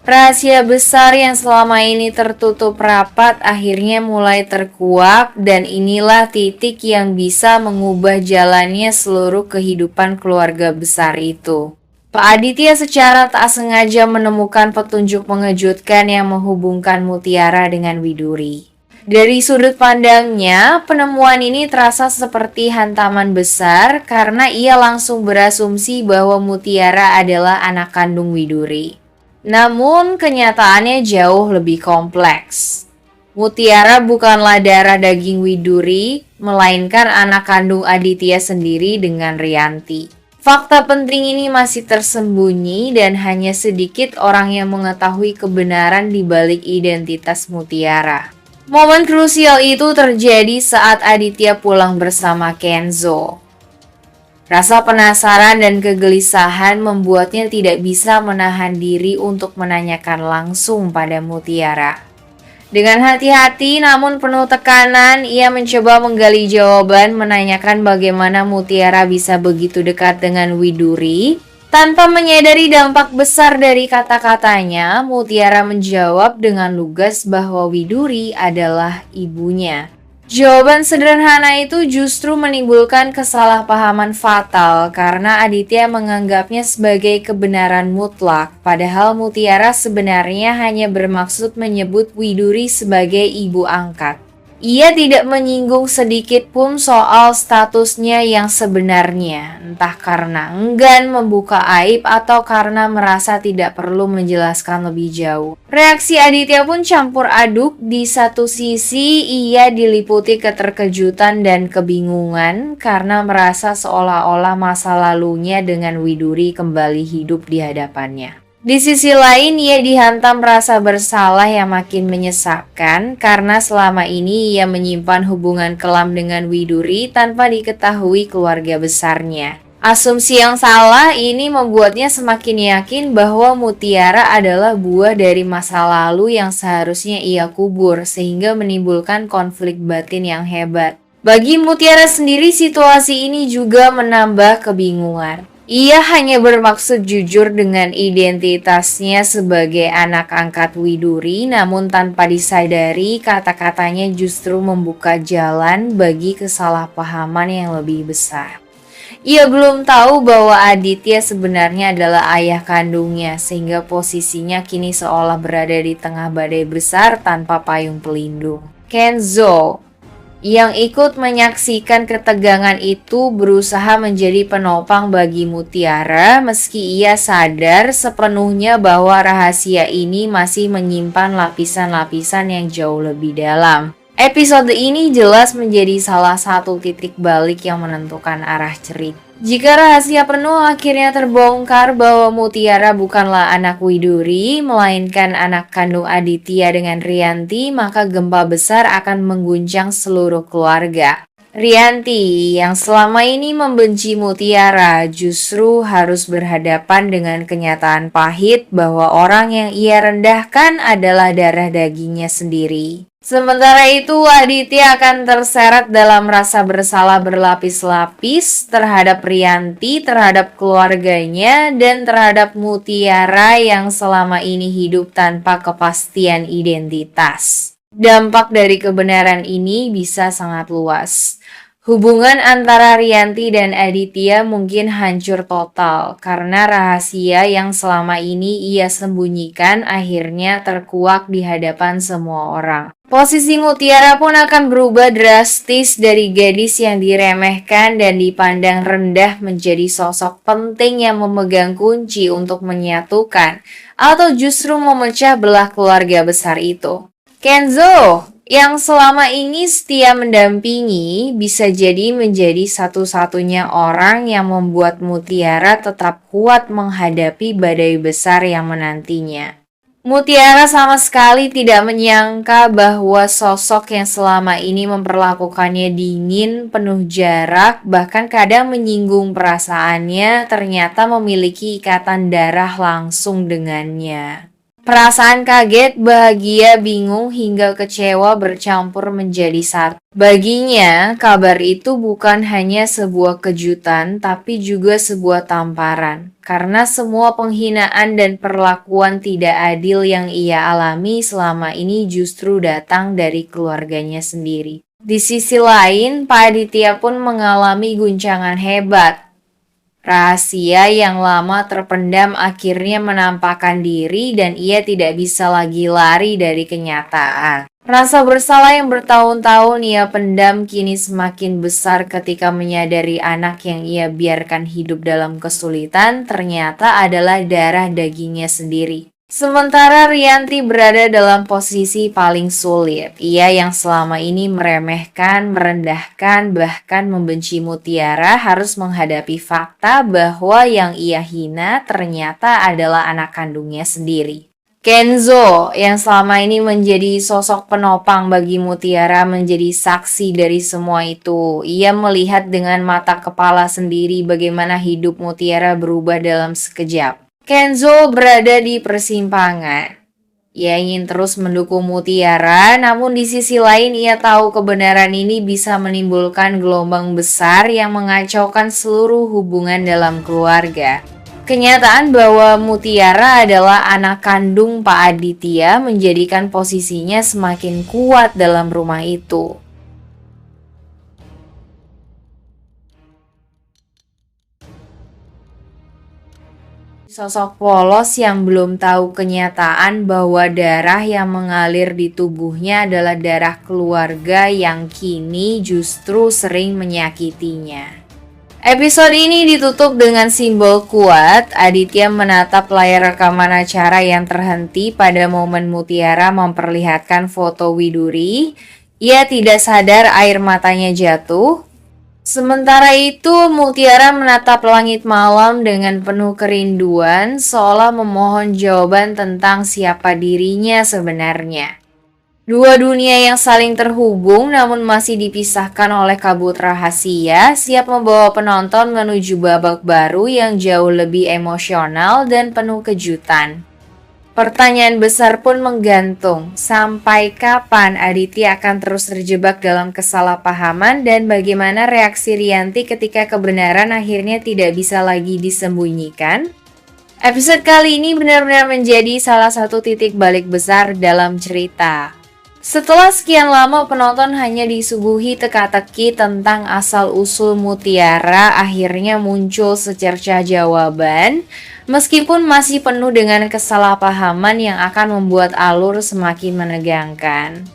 Rahasia besar yang selama ini tertutup rapat akhirnya mulai terkuak, dan inilah titik yang bisa mengubah jalannya seluruh kehidupan keluarga besar itu. Pak Aditya secara tak sengaja menemukan petunjuk mengejutkan yang menghubungkan Mutiara dengan Widuri. Dari sudut pandangnya, penemuan ini terasa seperti hantaman besar karena ia langsung berasumsi bahwa Mutiara adalah anak kandung Widuri. Namun, kenyataannya jauh lebih kompleks. Mutiara bukanlah darah daging Widuri, melainkan anak kandung Aditya sendiri dengan Rianti. Fakta penting ini masih tersembunyi dan hanya sedikit orang yang mengetahui kebenaran di balik identitas Mutiara. Momen krusial itu terjadi saat Aditya pulang bersama Kenzo. Rasa penasaran dan kegelisahan membuatnya tidak bisa menahan diri untuk menanyakan langsung pada Mutiara. Dengan hati-hati namun penuh tekanan, ia mencoba menggali jawaban, menanyakan bagaimana Mutiara bisa begitu dekat dengan Widuri. Tanpa menyadari dampak besar dari kata-katanya, Mutiara menjawab dengan lugas bahwa Widuri adalah ibunya. Jawaban sederhana itu justru menimbulkan kesalahpahaman fatal karena Aditya menganggapnya sebagai kebenaran mutlak, padahal Mutiara sebenarnya hanya bermaksud menyebut Widuri sebagai ibu angkat. Ia tidak menyinggung sedikit pun soal statusnya yang sebenarnya, entah karena enggan membuka aib atau karena merasa tidak perlu menjelaskan lebih jauh. Reaksi Aditya pun campur aduk. Di satu sisi, ia diliputi keterkejutan dan kebingungan karena merasa seolah-olah masa lalunya dengan Widuri kembali hidup di hadapannya. Di sisi lain, ia dihantam rasa bersalah yang makin menyesakkan karena selama ini ia menyimpan hubungan kelam dengan Widuri tanpa diketahui keluarga besarnya. Asumsi yang salah ini membuatnya semakin yakin bahwa Mutiara adalah buah dari masa lalu yang seharusnya ia kubur, sehingga menimbulkan konflik batin yang hebat. Bagi Mutiara sendiri, situasi ini juga menambah kebingungan. Ia hanya bermaksud jujur dengan identitasnya sebagai anak angkat Widuri, namun tanpa disadari kata-katanya justru membuka jalan bagi kesalahpahaman yang lebih besar. Ia belum tahu bahwa Aditya sebenarnya adalah ayah kandungnya, sehingga posisinya kini seolah berada di tengah badai besar tanpa payung pelindung. Kenzo yang ikut menyaksikan ketegangan itu berusaha menjadi penopang bagi Mutiara meski ia sadar sepenuhnya bahwa rahasia ini masih menyimpan lapisan-lapisan yang jauh lebih dalam. Episode ini jelas menjadi salah satu titik balik yang menentukan arah cerita. Jika rahasia penuh akhirnya terbongkar bahwa Mutiara bukanlah anak Widuri, melainkan anak kandung Aditya dengan Rianti, maka gempa besar akan mengguncang seluruh keluarga. Rianti yang selama ini membenci Mutiara justru harus berhadapan dengan kenyataan pahit bahwa orang yang ia rendahkan adalah darah dagingnya sendiri. Sementara itu, Aditya akan terseret dalam rasa bersalah berlapis-lapis terhadap Rianti, terhadap keluarganya, dan terhadap Mutiara yang selama ini hidup tanpa kepastian identitas. Dampak dari kebenaran ini bisa sangat luas. Hubungan antara Rianti dan Aditya mungkin hancur total karena rahasia yang selama ini ia sembunyikan akhirnya terkuak di hadapan semua orang. Posisi Mutiara pun akan berubah drastis dari gadis yang diremehkan dan dipandang rendah menjadi sosok penting yang memegang kunci untuk menyatukan atau justru memecah belah keluarga besar itu. Kenzo yang selama ini setia mendampingi bisa jadi menjadi satu-satunya orang yang membuat Mutiara tetap kuat menghadapi badai besar yang menantinya. Mutiara sama sekali tidak menyangka bahwa sosok yang selama ini memperlakukannya dingin, penuh jarak, bahkan kadang menyinggung perasaannya ternyata memiliki ikatan darah langsung dengannya. Perasaan kaget, bahagia, bingung, hingga kecewa bercampur menjadi satu. Baginya, kabar itu bukan hanya sebuah kejutan, tapi juga sebuah tamparan. Karena semua penghinaan dan perlakuan tidak adil yang ia alami selama ini justru datang dari keluarganya sendiri. Di sisi lain, Pak Aditya pun mengalami guncangan hebat. Rahasia yang lama terpendam akhirnya menampakkan diri dan ia tidak bisa lagi lari dari kenyataan. Rasa bersalah yang bertahun-tahun ia pendam kini semakin besar ketika menyadari anak yang ia biarkan hidup dalam kesulitan ternyata adalah darah dagingnya sendiri. Sementara Rianti berada dalam posisi paling sulit. Ia yang selama ini meremehkan, merendahkan, bahkan membenci Mutiara harus menghadapi fakta bahwa yang ia hina ternyata adalah anak kandungnya sendiri. Kenzo yang selama ini menjadi sosok penopang bagi Mutiara menjadi saksi dari semua itu. Ia melihat dengan mata kepala sendiri bagaimana hidup Mutiara berubah dalam sekejap. Kenzo berada di persimpangan. Ia ingin terus mendukung Mutiara, namun di sisi lain ia tahu kebenaran ini bisa menimbulkan gelombang besar yang mengacaukan seluruh hubungan dalam keluarga. Kenyataan bahwa Mutiara adalah anak kandung Pak Aditya menjadikan posisinya semakin kuat dalam rumah itu. Sosok polos yang belum tahu kenyataan bahwa darah yang mengalir di tubuhnya adalah darah keluarga yang kini justru sering menyakitinya. Episode ini ditutup dengan simbol kuat. Aditya menatap layar rekaman acara yang terhenti pada momen Mutiara memperlihatkan foto Widuri. Ia tidak sadar air matanya jatuh. Sementara itu, Mutiara menatap langit malam dengan penuh kerinduan, seolah memohon jawaban tentang siapa dirinya sebenarnya. Dua dunia yang saling terhubung namun masih dipisahkan oleh kabut rahasia, siap membawa penonton menuju babak baru yang jauh lebih emosional dan penuh kejutan. Pertanyaan besar pun menggantung, sampai kapan Aditya akan terus terjebak dalam kesalahpahaman dan bagaimana reaksi Rianti ketika kebenaran akhirnya tidak bisa lagi disembunyikan? Episode kali ini benar-benar menjadi salah satu titik balik besar dalam cerita. Setelah sekian lama penonton hanya disuguhi teka-teki tentang asal-usul Mutiara, akhirnya muncul secercah jawaban. Meskipun masih penuh dengan kesalahpahaman yang akan membuat alur semakin menegangkan.